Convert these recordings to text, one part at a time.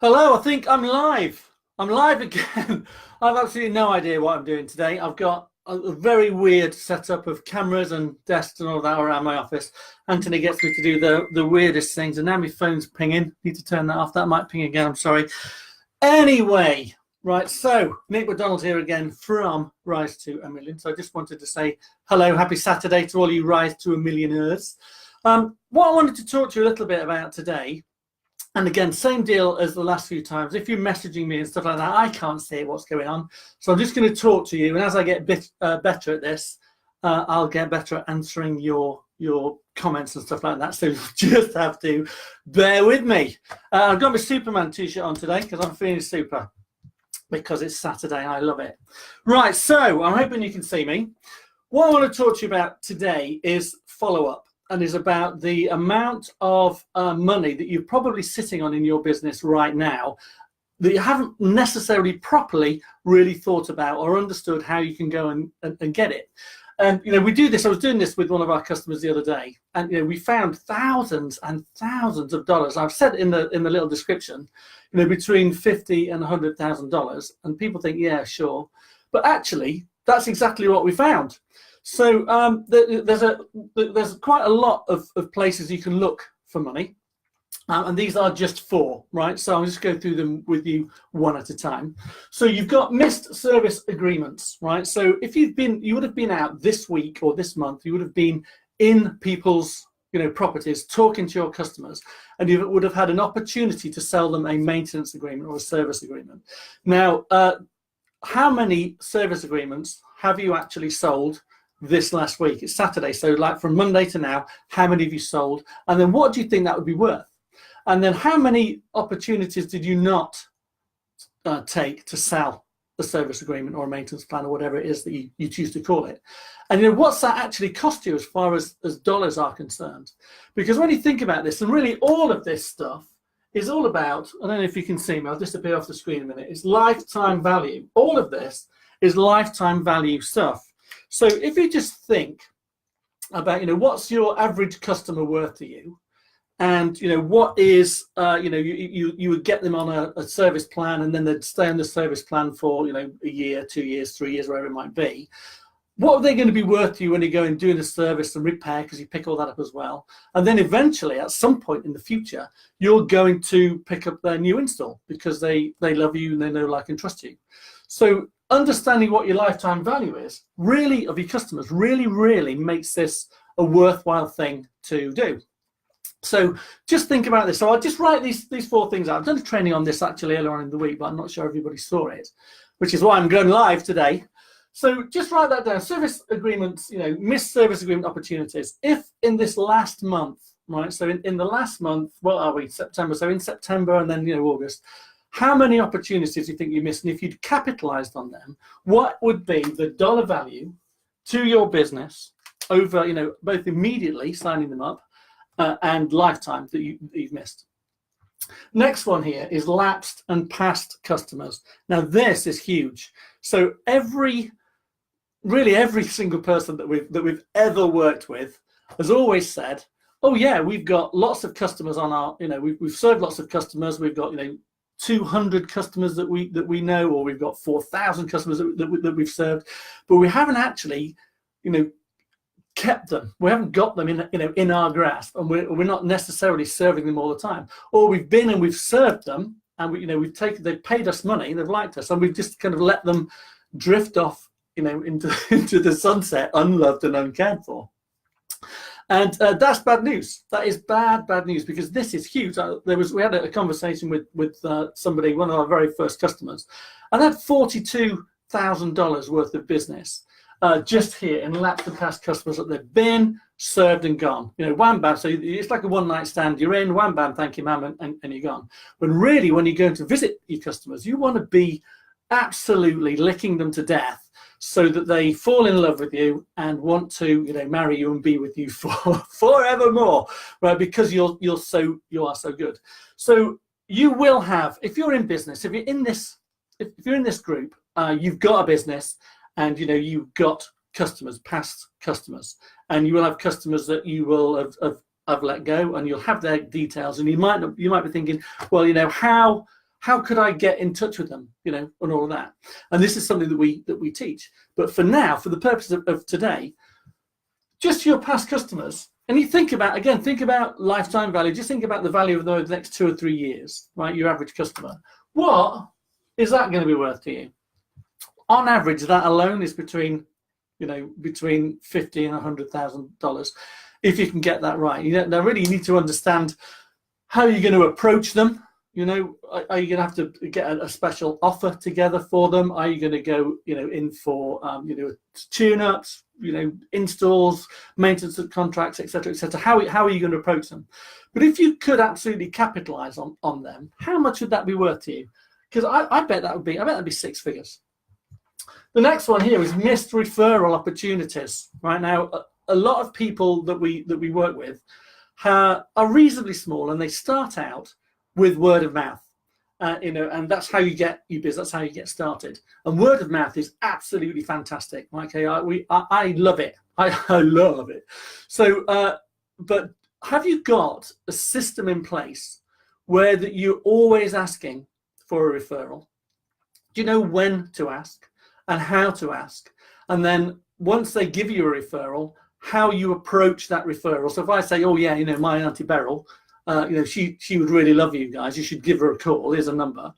Hello, I think I'm live. I'm live again. I've absolutely no idea what I'm doing today. I've got a very weird setup of cameras and desks and all that around my office. Anthony gets me to do the weirdest things, and now my phone's pinging. Need to turn that off. That might ping again. I'm sorry. Anyway, right. So Nick McDonald here again from Rise to a Million. So I just wanted to say hello, happy Saturday to all you Rise to a Millionaires. What I wanted to talk to you a little bit about today. And again, same deal as the last few times. If you're messaging me and stuff like that, I can't see what's going on. So I'm just going to talk to you. And as I get better at this, I'll get better at answering your comments and stuff like that. So you just have to bear with me. I've got my Superman t-shirt on today because I'm feeling super. Because it's Saturday. I love it. Right, so I'm hoping you can see me. What I want to talk to you about today is follow-up. And is about the amount of money that you're probably sitting on in your business right now that you haven't necessarily properly really thought about or understood how you can go and get it. And we do this. I was doing this with one of our customers the other day, and we found thousands and thousands of dollars. I've said in the little description, between $50,000 and $100,000, and people think, yeah, sure, but actually that's exactly what we found. So there's quite a lot of places you can look for money, and these are just four, right? So I'm just going through them with you one at a time. So you've got missed service agreements, right? So if you would have been out this week or this month, you would have been in people's properties talking to your customers, and you would have had an opportunity to sell them a maintenance agreement or a service agreement. Now, how many service agreements have you actually sold this last week? It's Saturday, so like from Monday to now, how many have you sold? And then what do you think that would be worth? And then how many opportunities did you not take to sell a service agreement or a maintenance plan or whatever it is that you choose to call it? And what's that actually cost you as far as dollars are concerned? Because when you think about this, and really all of this stuff is all about, I don't know if you can see me, I'll disappear off the screen a minute, it's lifetime value. All of this is lifetime value stuff. So if you just think about, what's your average customer worth to you, and what is, you would get them on a service plan, and then they'd stay on the service plan for a year, 2 years, 3 years, wherever it might be. What are they going to be worth to you when you go and do the service and repair, because you pick all that up as well? And then eventually, at some point in the future, you're going to pick up their new install because they love you and they know, like, and trust you. So understanding what your lifetime value is, really, of your customers, really makes this a worthwhile thing to do. So just think about this. So I'll just write these four things out. I've done a training on this actually earlier on in the week, but I'm not sure everybody saw it, which is why I'm going live today. So just write that down. Service agreements, missed service agreement opportunities. If in this last month, right, so in the last month, what are we, September? So in September and then, August, how many opportunities do you think you missed? And if you'd capitalized on them, what would be the dollar value to your business over, both immediately signing them up and lifetime that you've missed? Next one here is lapsed and past customers. Now this is huge. So really every single person that we've ever worked with has always said, oh yeah, we've got lots of customers on our, we've served lots of customers. We've got, 200 customers that we know, or we've got 4,000 customers that we've served, but we haven't actually, kept them. We haven't got them in our grasp, and we're not necessarily serving them all the time. Or we've been and we've served them, and they've paid us money, they've liked us, and we've just kind of let them drift off, into the sunset, unloved and uncared for. And that's bad news. That is bad news, because this is huge. We had a conversation with somebody, one of our very first customers, and had $42,000 worth of business just here in lapsed and past customers that they've been, served, and gone. Wham bam. So it's like a one-night stand. You're in, wham bam, thank you, ma'am, and you're gone. When really, when you're going to visit your customers, you want to be absolutely licking them to death, so that they fall in love with you and want to, marry you and be with you for forevermore, right? Because you are so good. So you will have, if you're in business, if you're in this group, you've got a business, and you've got customers, past customers, and you will have customers that you will have let go, and you'll have their details, and you might be thinking, well, how How could I get in touch with them, and all of that? And this is something that we teach. But for now, for the purpose of today, just your past customers, and you think about lifetime value. Just think about the value of the next 2 or 3 years, right? Your average customer. What is that going to be worth to you? On average, that alone is between $50,000 and $100,000, if you can get that right. Now, really, you need to understand how you're going to approach them. Are you going to have to get a special offer together for them? Are you going to go, in for, tune-ups, installs, maintenance of contracts, etc., etc.? How are you going to approach them? But if you could absolutely capitalize on them, how much would that be worth to you? Because I bet that'd be 6 figures. The next one here is missed referral opportunities. Right now, a lot of people that we work with are reasonably small, and they start out with word of mouth, and that's how you get your business. That's how you get started. And word of mouth is absolutely fantastic. Okay, I love it. I love it. So, but have you got a system in place where that you're always asking for a referral? Do you know when to ask and how to ask? And then once they give you a referral, how you approach that referral. So if I say, oh yeah, my Auntie Beryl, she would really love you guys. You should give her a call. Here's a number.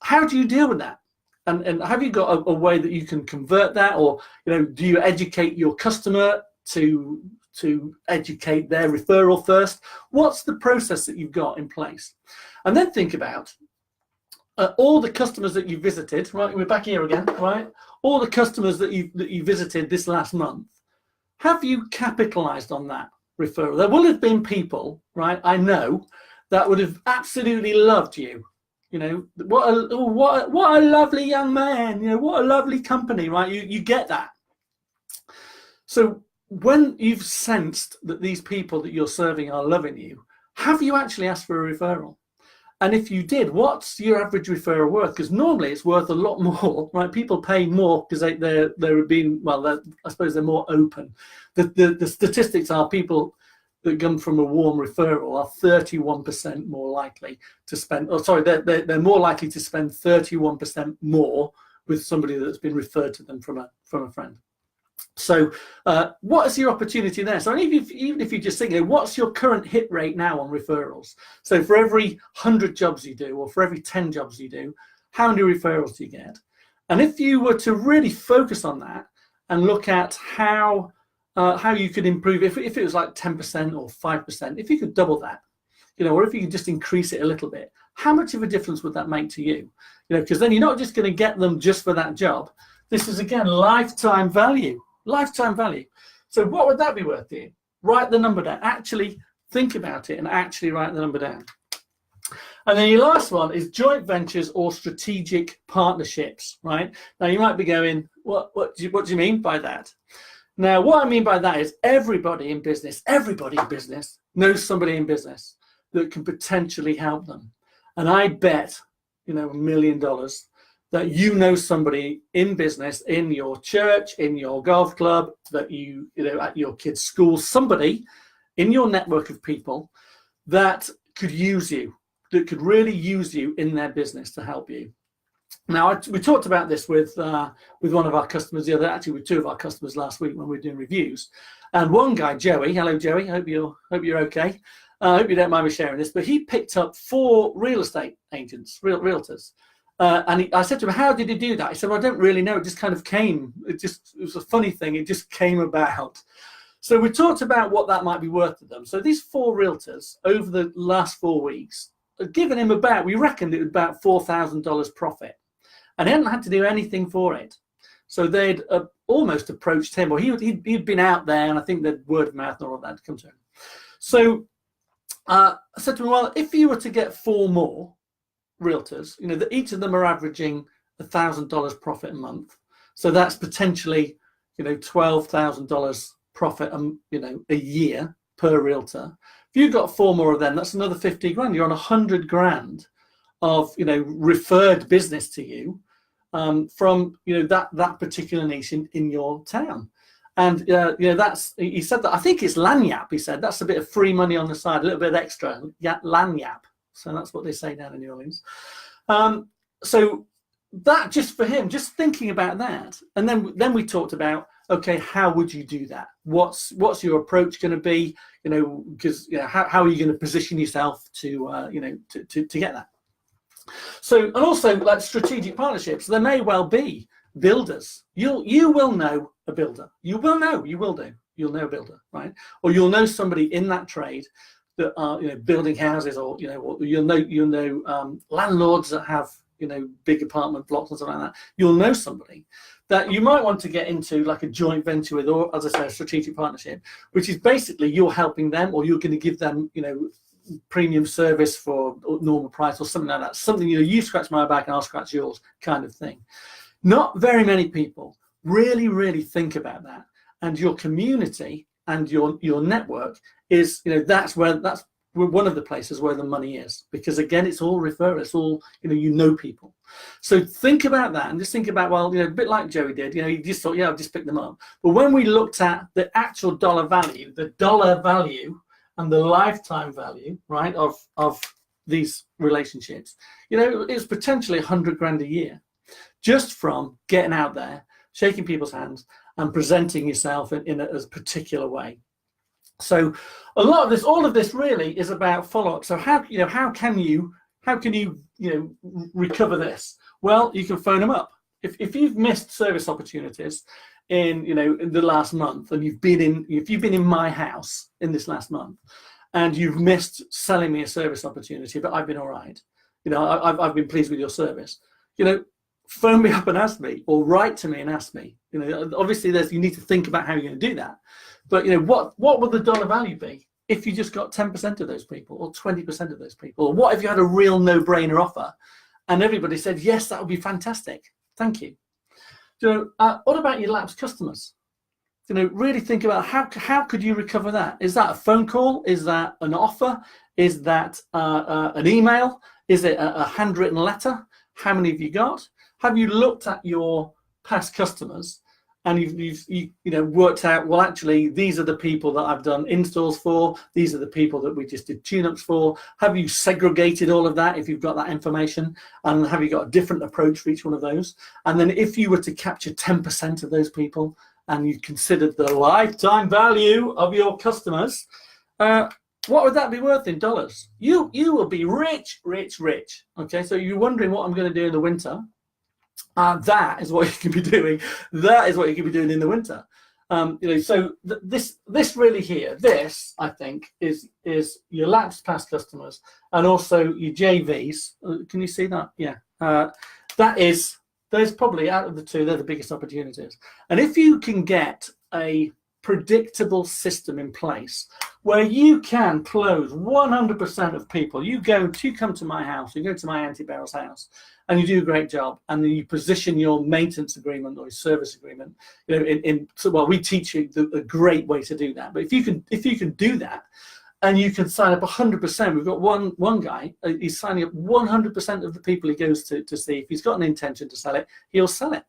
How do you deal with that? And have you got a way that you can convert that, or do you educate your customer to educate their referral first? What's the process that you've got in place? And then think about all the customers that you visited. Right, we're back here again. Right, all the customers that you visited this last month. Have you capitalized on that referral? There will have been people, right, I know, that would have absolutely loved you. What a lovely young man, what a lovely company, right? You get that. So when you've sensed that these people that you're serving are loving you, have you actually asked for a referral? And if you did, what's your average referral worth? Because normally it's worth a lot more, right? People pay more because they're being, I suppose they're more open. The statistics are people that come from a warm referral are 31% more likely to spend, they're more likely to spend 31% more with somebody that's been referred to them from a friend. So what is your opportunity there? So even if you just think, what's your current hit rate now on referrals? So for every 100 jobs you do, or for every 10 jobs you do, how many referrals do you get? And if you were to really focus on that and look at how you could improve, if it was like 10% or 5%, if you could double that, or if you could just increase it a little bit, how much of a difference would that make to you? Because then you're not just going to get them just for that job. This is, again, lifetime value. Lifetime value. So what would that be worth to you? Write the number down. Actually think about it and actually write the number down. And then your last one is joint ventures or strategic partnerships, right? Now you might be going, what do you mean by that? Now, what I mean by that is everybody in business knows somebody in business that can potentially help them. And I bet, $1 million that you know somebody in business, in your church, in your golf club, that at your kids' school, somebody in your network of people that could use you, that could really use you in their business to help you. Now, we talked about this with one of our customers with 2 of our customers last week when we were doing reviews. And one guy, Joey, hello Joey, hope you're okay. I hope you don't mind me sharing this, but he picked up 4 real estate agents, realtors. And I said to him, how did he do that? He said, well, I don't really know. It just kind of came. It was a funny thing. It just came about. So we talked about what that might be worth to them. So these 4 realtors over the last 4 weeks had given him we reckoned it was about $4,000 profit. And he hadn't had to do anything for it. So they'd almost approached him, or he'd been out there, and I think that word of mouth and all of that had come to him. So I said to him, well, if you were to get 4 more realtors, that each of them are averaging $1,000 profit a month. So that's potentially, $12,000 profit, a year per realtor. If you've got 4 more of them, that's another 50 grand. You're on 100 grand of, referred business to you from, that particular niche in your town. And, he said that, I think it's lanyap, he said, that's a bit of free money on the side, a little bit extra, lanyap. So that's what they say down in New Orleans. So that just for him, just thinking about that, and then we talked about, okay, how would you do that? What's your approach going to be? Because how are you going to position yourself to to get that? So, and also like strategic partnerships, there may well be builders. You will know a builder. You'll know a builder, right? Or you'll know somebody in that trade that are building houses, or you'll know landlords that have big apartment blocks and stuff like that. You'll know somebody that you might want to get into like a joint venture with, or as I say, a strategic partnership, which is basically you're helping them, or you're going to give them premium service for normal price or something like that. Something you scratch my back and I'll scratch yours kind of thing. Not very many people really think about that, and your community and your network is that's one of the places where the money is, because again, it's all referral, it's all people. So think about that, and just think about, well, a bit like Joey did, he just thought, I'll just pick them up. But when we looked at the actual dollar value and the lifetime value, right, of these relationships, it's potentially 100 grand a year, just from getting out there, shaking people's hands, and presenting yourself in a particular way. So a lot of this, all of this really is about follow-up. So how can you recover this? Well, you can phone them up. If you've missed service opportunities in the last month, and if you've been in my house in this last month, and you've missed selling me a service opportunity, but I've been all right, I've been pleased with your service, phone me up and ask me, or write to me and ask me. Obviously you need to think about how you're going to do that. But what would the dollar value be if you just got 10% of those people, or 20% of those people? Or what if you had a real no-brainer offer and everybody said, yes, that would be fantastic, thank you. What about your lapsed customers? Really think about how could you recover that? Is that a phone call? Is that an offer? Is that an email? Is it a handwritten letter? How many have you got? Have you looked at your past customers and you've worked out, well, actually, these are the people that I've done installs for. These are the people that we just did tune-ups for. Have you segregated all of that if you've got that information? And have you got a different approach for each one of those? And then if you were to capture 10% of those people, and you considered the lifetime value of your customers, what would that be worth in dollars? You will be rich. Okay, so you're wondering what I'm going to do in the winter. That is what you can be doing. That is what you can be doing in the winter. So this really here, this I think is your lapsed past customers, and also your JVs. Can you see that? Yeah, there's probably, out of the two, they're the biggest opportunities. And if you can get a predictable system in place where you can close 100% of people, you come to my house, you go to my Auntie Beryl's house, and you do a great job, and then you position your maintenance agreement or your service agreement, we teach you a great way to do that. But if you can do that, and you can sign up 100%. We've got one guy, he's signing up 100% of the people he goes to see. If he's got an intention to sell it, he'll sell it,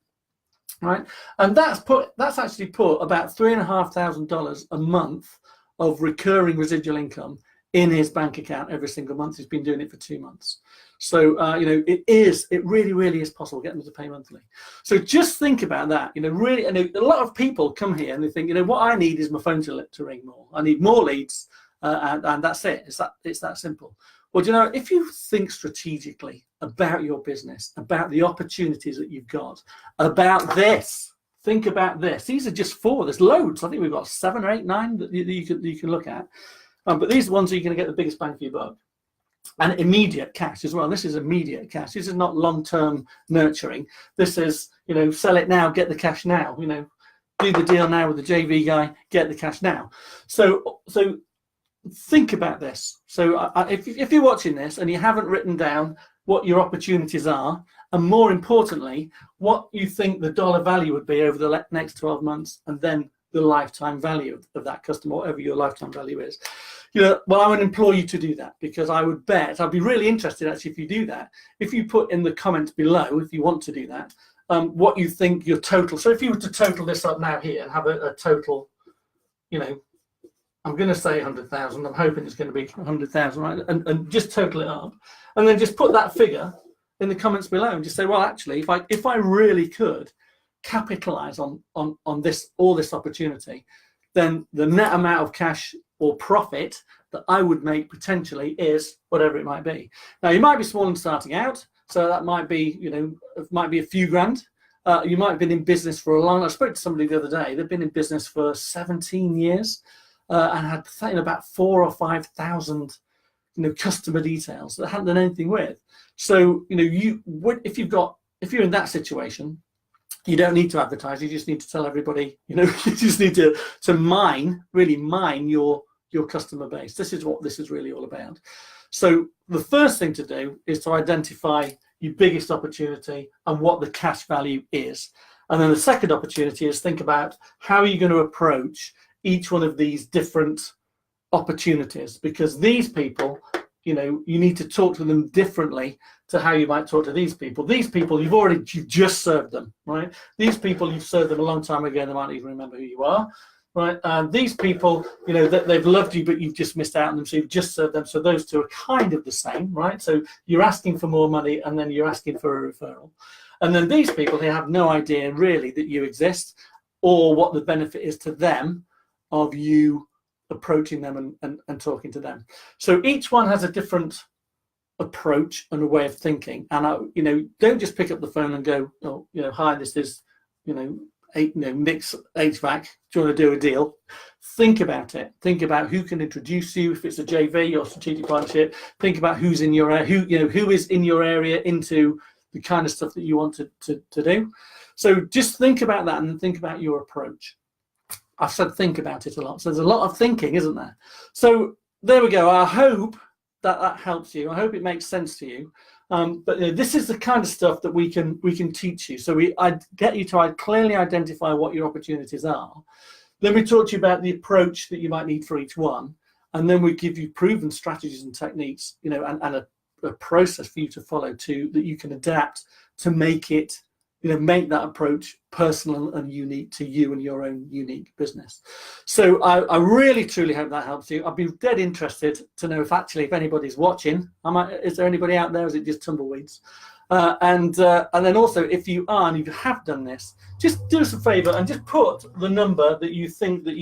right? And that's actually put about $3,500 a month of recurring residual income in his bank account every single month. He's been doing it for 2 months. So it really is possible getting them to pay monthly. So just think about that. Really, and a lot of people come here and they think, what I need is my phone to ring more. I need more leads. And that's it. It's that simple. Well, if you think strategically about your business, about the opportunities that you've got, about this, think about this. These are just 4. There's loads. I think we've got 7 or 8, 9 that you can look at. But these are the ones that you're going to get the biggest bang for your buck. And immediate cash as well. This is immediate cash. This is not long-term nurturing. This is, sell it now, get the cash now. Do the deal now with the JV guy, get the cash now. So think about this. So if you're watching this and you haven't written down what your opportunities are, and more importantly, what you think the dollar value would be over the next 12 months, and then the lifetime value of that customer, whatever your lifetime value is, well, I would implore you to do that, because I would bet, I'd be really interested actually if you do that, if you put in the comments below, if you want to do that, what you think your total, so if you were to total this up now here and have a total, I'm going to say 100,000. I'm hoping it's going to be 100,000, right? And just total it up, and then just put that figure in the comments below and just say, well, actually, if I really could capitalize on all this opportunity, then the net amount of cash or profit that I would make potentially is whatever it might be. Now, you might be small and starting out, so that might be, it might be a few grand. You might have been in business for a long. I spoke to somebody the other day. They've been in business for 17 years and had about 4,000 or 5,000 customer details that hadn't done anything with. So if you're in that situation, you don't need to advertise. You just need to tell everybody. You just need to really mine your customer base. This is what this is really all about. So the first thing to do is to identify your biggest opportunity and what the cash value is. And then the second opportunity is think about how are you going to approach each one of these different opportunities, because these people, you need to talk to them differently to how you might talk to these people. These people, you've just served them, right? These people, you've served them a long time ago, and they might not even remember who you are, right? And these people, they've loved you, but you've just missed out on them, so you've just served them. So those two are kind of the same, right? So you're asking for more money, and then you're asking for a referral. And then these people, they have no idea really that you exist or what the benefit is to them of you approaching them and talking to them. So each one has a different approach and a way of thinking. And don't just pick up the phone and go, oh, hi, this is Nick's HVAC. Do you want to do a deal? Think about it. Think about who can introduce you if it's a JV or strategic partnership. Think about who's in your area, who is in your area into the kind of stuff that you want to do. So just think about that and think about your approach. I've said think about it a lot. So there's a lot of thinking, isn't there? So there we go. I hope that helps you. I hope it makes sense to you. But this is the kind of stuff that we can teach you. So I get you to clearly identify what your opportunities are. Then we talk to you about the approach that you might need for each one. And then we give you proven strategies and techniques, and a process for you to follow too, that you can adapt to make it, make that approach personal and unique to you and your own unique business. So I really, truly hope that helps you. I'd be dead interested to know if anybody's watching. Is there anybody out there? Or is it just tumbleweeds? And then also, if you are and you have done this, just do us a favor and just put the number that you think that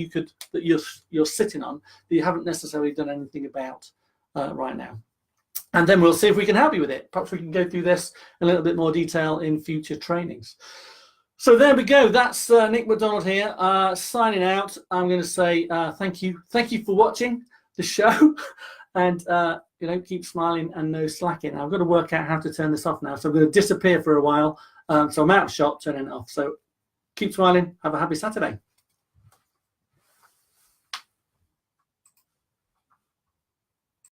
you're sitting on that you haven't necessarily done anything about right now. And then we'll see if we can help you with it. Perhaps we can go through this in a little bit more detail in future trainings. So there we go. That's Nick McDonald here, signing out. I'm going to say thank you. Thank you for watching the show. And, keep smiling and no slacking. I've got to work out how to turn this off now. So I'm going to disappear for a while. So I'm out of shot, turning it off. So keep smiling. Have a happy Saturday.